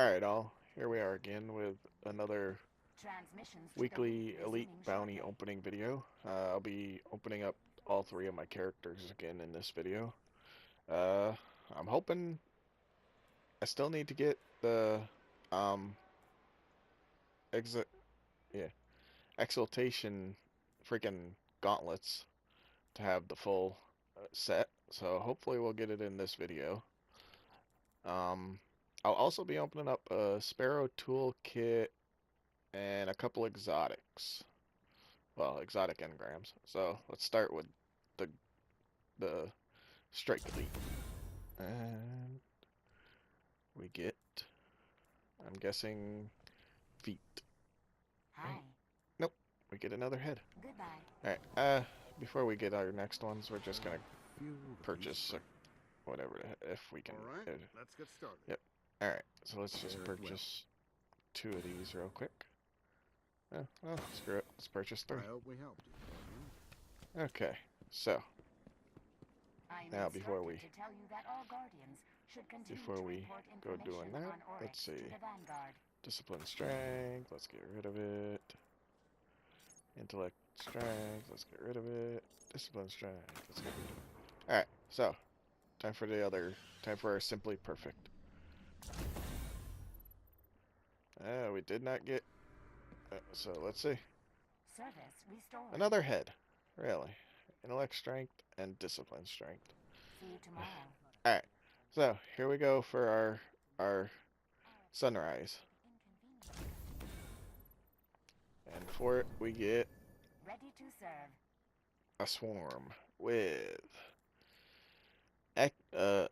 Alright, all. Here we are again with another Transmissions to the lead weekly Elite resuming Bounty shortly. opening video. I'll be opening up all three of my characters again in this video. Uh, I'm hoping I still need to get the um exi yeah exaltation freaking gauntlets to have the full set. So hopefully we'll get it in this video. Um, I'll also be opening up a Sparrow toolkit and a couple exotics. Well, exotic engrams. So let's start with the the strike elite, and we get, I'm guessing, feet. Hi. Right? Nope, we get another head. Goodbye. All right. Before we get our next ones, we're just gonna Few these purchase straight. whatever if we can. All right, uh, let's get started. Yep. All right. So let's just Very well. purchase two of these real quick. Oh, well, screw it. Let's purchase three. I hope we helped you. Okay. So I am now before instructed we to tell you that all guardians should continue before to we report go doing information that, on Oryx let's to see. the Vanguard. Discipline strength. Let's get rid of it. Intellect strength, let's get rid of it. Discipline strength, let's get rid of it. Alright, so time for our simply perfect. We did not get, so let's see. Service restored. Another head, really. Intellect strength and discipline strength. See you tomorrow. Alright, so here we go for our sunrise. And for it, we get Ready to serve. a swarm with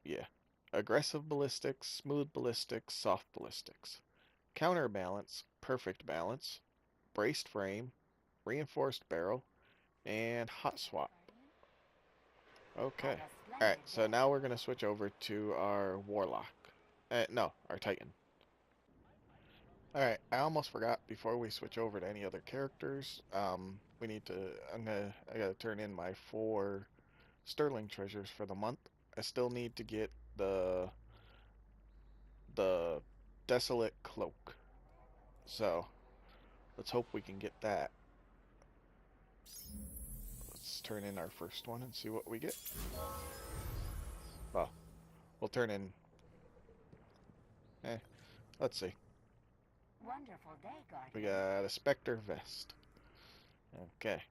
yeah. Aggressive ballistics, smooth ballistics, soft ballistics. Counterbalance, perfect balance, braced frame, reinforced barrel, and hot swap. Okay. Have a Alright, splendid so day. now we're going to switch over to our warlock. No, our titan. Alright, I almost forgot before we switch over to any other characters. We need to, I gotta turn in my 4 sterling treasures for the month. I still need to get the desolate cloak. So let's hope we can get that. Let's turn in our first one and see what we get. Well, we'll turn in. Eh, let's see. Wonderful day, We Guardian. got a Spectre vest. Okay.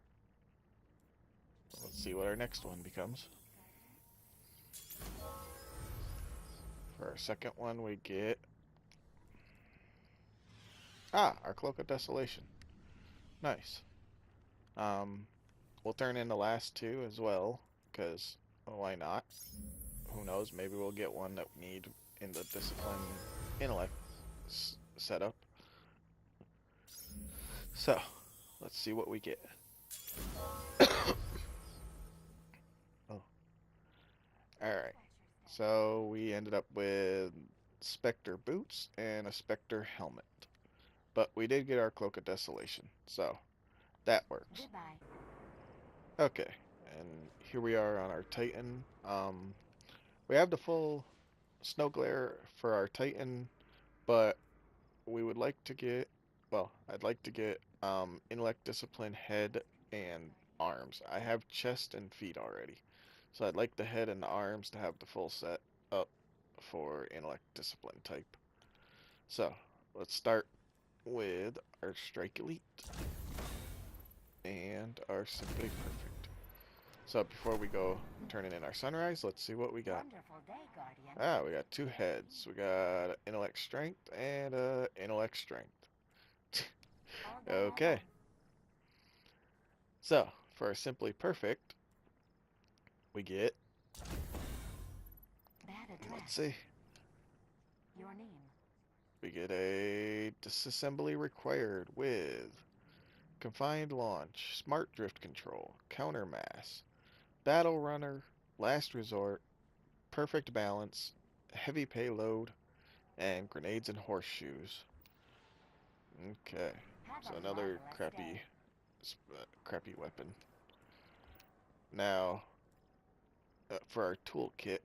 Let's see what our next one becomes. For our second one, we get our Cloak of Desolation. Nice. Um, we'll turn in the last two as well, because why not? Who knows? Maybe we'll get one that we need in the discipline intellect setup. So, let's see what we get. Oh, alright. So, we ended up with Spectre boots and a Spectre helmet. But we did get our Cloak of Desolation, so that works. Goodbye. Okay, and here we are on our Titan. We have the full Snow Glare for our Titan, but we would like to get, well, I'd like to get intellect, discipline, head, and arms. I have chest and feet already, so I'd like the head and the arms to have the full set up for intellect, discipline type. So let's start with our strike elite and our simply perfect. So before we go turning in our sunrise, let's see what we got. Wonderful day, Guardian. We got two heads. We got intellect strength and intellect strength. All day Okay. long. So, for simply perfect, we get, Bad address. let's see, Your name. we get a disassembly required with confined launch, smart drift control, counter mass, battle runner, last resort, perfect balance, heavy payload, and grenades and horseshoes. Okay, Have so a another marvelous day. crappy weapon. Now, for our toolkit,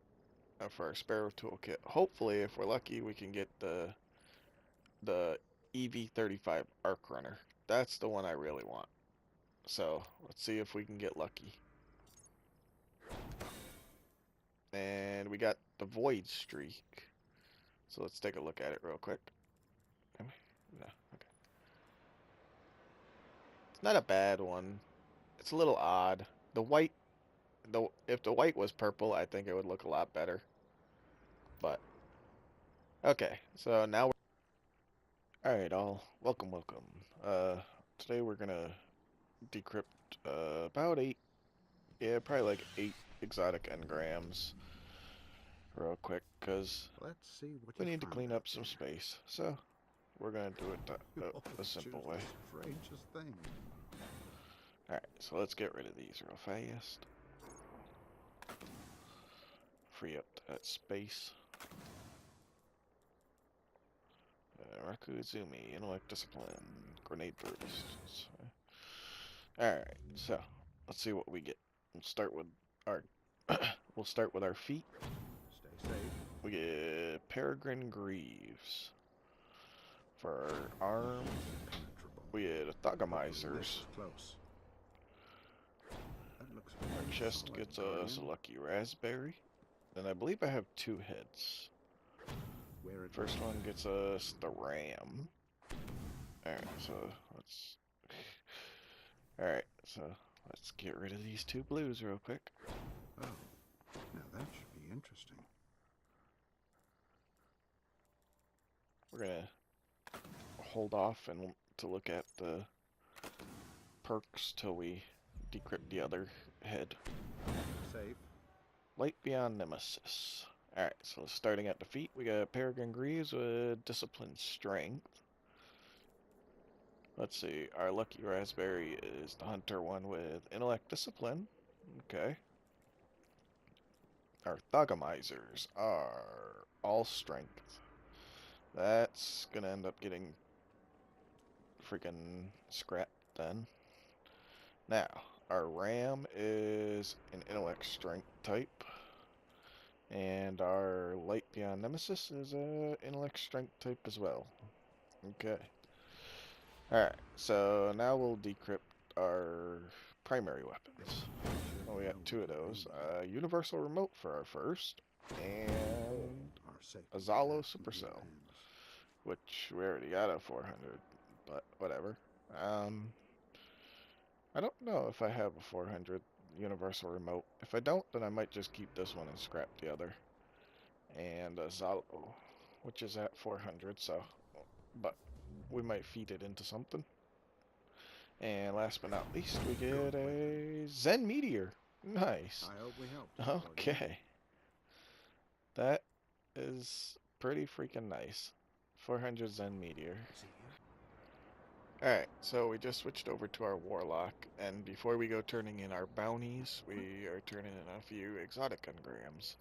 for our Sparrow toolkit, hopefully, if we're lucky, we can get the the EV35 Arc Runner. That's the one I really want. So let's see if we can get lucky. And we got the Void Streak. So let's take a look at it real quick. No, okay. It's not a bad one. It's a little odd. The white, if the white was purple, I think it would look a lot better. But okay, so now all right, all welcome. Today we're gonna decrypt about probably like 8 exotic engrams real quick, because Let's see what we you need to found clean out up some space. So we're gonna do it there. a simple way. Strangest thing. Alright, so let's get rid of these real fast. Free up that space. Rakuzumi, Intellect Discipline, Grenade Burst. Alright, so let's see what we get. We'll start with our feet. Stay safe. We get Peregrine Greaves. For our arm, we get Thugomizers. Close. That looks Our chest solid, gets Guardian. us a Lucky Raspberry. Then I believe I have 2 heads. Where it First one gets us the Ram. Alright, so let's... Alright, so let's get rid of these 2 blues real quick. Oh, now that should be interesting. We're gonna hold off and to look at the perks till we decrypt the other head. Safe. Light Beyond Nemesis. Alright, so starting at the feet, we got Peregrine Greaves with Discipline Strength. Let's see, our Lucky Raspberry is the Hunter one with Intellect Discipline. Okay. Our Thugomizers are all Strength. That's gonna end up getting freaking scrapped then. Now, our Ram is an Intellect Strength type. And our Light Beyond Nemesis is a Intellect Strength type as well. Okay. Alright, so now we'll decrypt our primary weapons. Oh, we got 2 of those. Universal Remote for our first, and a Zalo Supercell, which we already got a 400, but whatever. I don't know if I have a 400 Universal Remote. If I don't, then I might just keep this one and scrap the other. And a Zalo, which is at 400, so, but we might feed it into something. And last but not least, we get a Zen Meteor. Nice. I hope we helped. Okay. That is pretty freaking nice. 400 Zen Meteor. Alright, so we just switched over to our Warlock, and before we go turning in our bounties, we are turning in a few exotic engrams.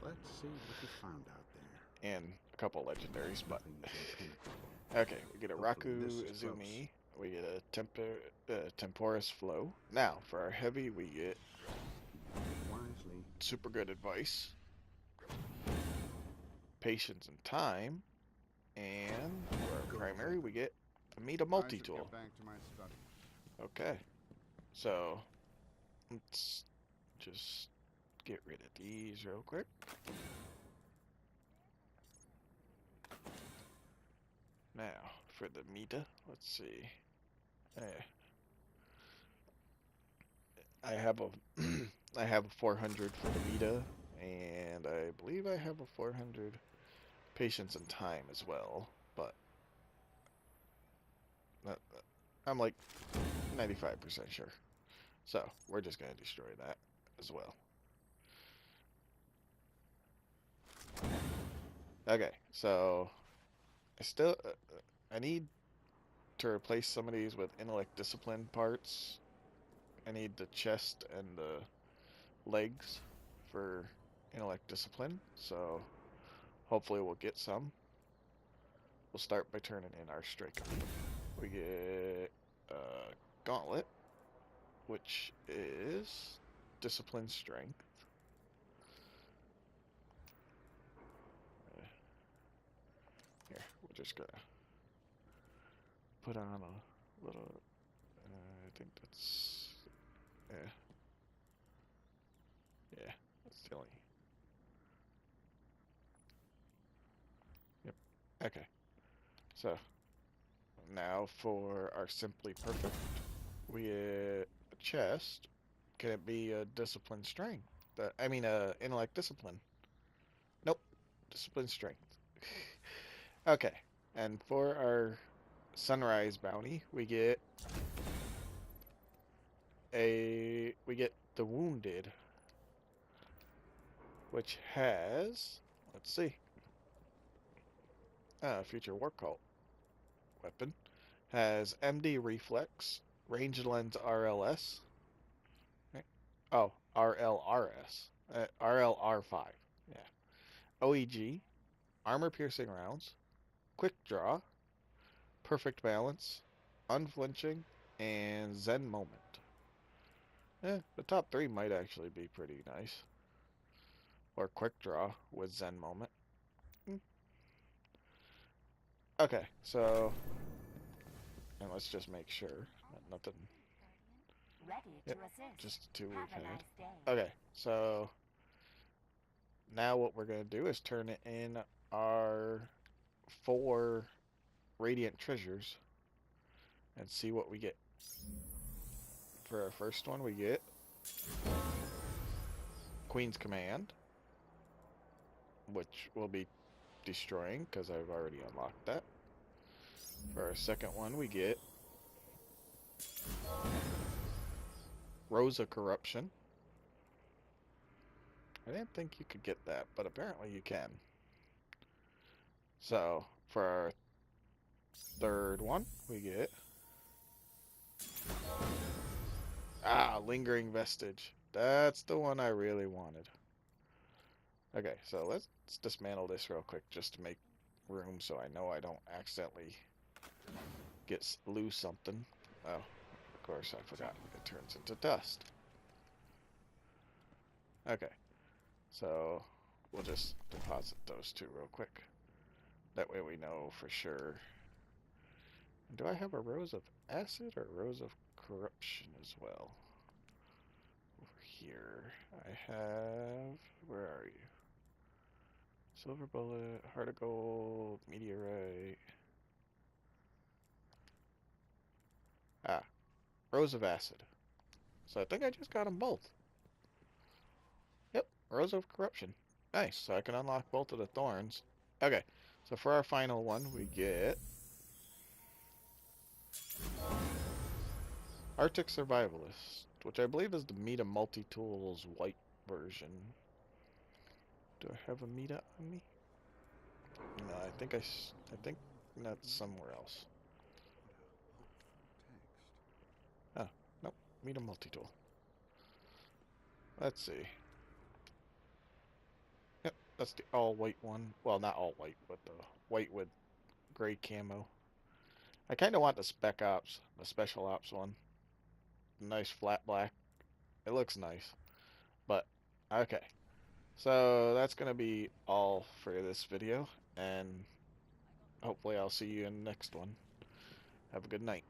Let's see what you found out there. And a couple legendaries, but... Nothing is impenetrable. Okay, we get a Hopefully Raku this is Izumi, we get a Temporis Flow. Now, for our heavy, we get Wisely. super good advice, patience and time, and for our primary, we get a multi-tool. Back to my study. Okay, so let's just get rid of these real quick. Now, for the Mita, let's see. I have a I have a 400 for the Mita, and I believe I have a 400 patience and time as well, but I'm like 95% sure. So, we're just going to destroy that as well. Okay, so I need to replace some of these with Intellect Discipline parts. I need the chest and the legs for Intellect Discipline, so hopefully we'll get some. We'll start by turning in our Striker. We get Gauntlet, which is Discipline Strength. Here, we're just gonna put on a little. I think that's. Yeah. Yeah. That's the only. Yep. Okay. So now for our simply perfect, we a chest. Can it be a discipline strength? I mean, intellect discipline. Nope. Discipline strength. Okay. And for our sunrise bounty, we get the wounded, which has, let's see, future war cult weapon has MD reflex, range lens RLS. Right? Oh, RLRS, RLR5. Yeah. OEG, armor piercing rounds, quick draw, perfect balance, unflinching, and Zen moment. The top three might actually be pretty nice. Or quick draw with Zen moment. Okay, so and let's just make sure that nothing. Ready Yep, to assist. just the two Have we've a had. nice day. Okay, so now what we're gonna do is turn it in our 4 radiant treasures and see what we get. For our first one, we get Queen's Command, which will be destroying because I've already unlocked that. For our second one, we get Rose of Corruption. I didn't think you could get that, but apparently you can. So, for our third one, we get Lingering Vestige. That's the one I really wanted. Okay, so let's dismantle this real quick just to make room so I know I don't accidentally lose something. Oh, of course I forgot. It turns into dust. Okay, so we'll just deposit those two real quick. That way we know for sure. Do I have a Rose of Acid or Rose of Corruption as well? Over here, I have. Where are you? Silver Bullet, Heart of Gold, Meteorite. Rose of Acid. So I think I just got them both. Yep, Rose of Corruption. Nice, so I can unlock both of the Thorns. Okay, so for our final one, we get Arctic Survivalist, which I believe is the Meta Multi-Tools white version. Do I have a Meta on me? No, I think that's somewhere else. Oh, nope, Meta Multi-Tool. Let's see. Yep, that's the all-white one. Well, not all-white, but the white with gray camo. I kind of want the Spec Ops, the Special Ops one. Nice flat black. It looks nice. But, okay. So, that's going to be all for this video. And hopefully I'll see you in the next one. Have a good night.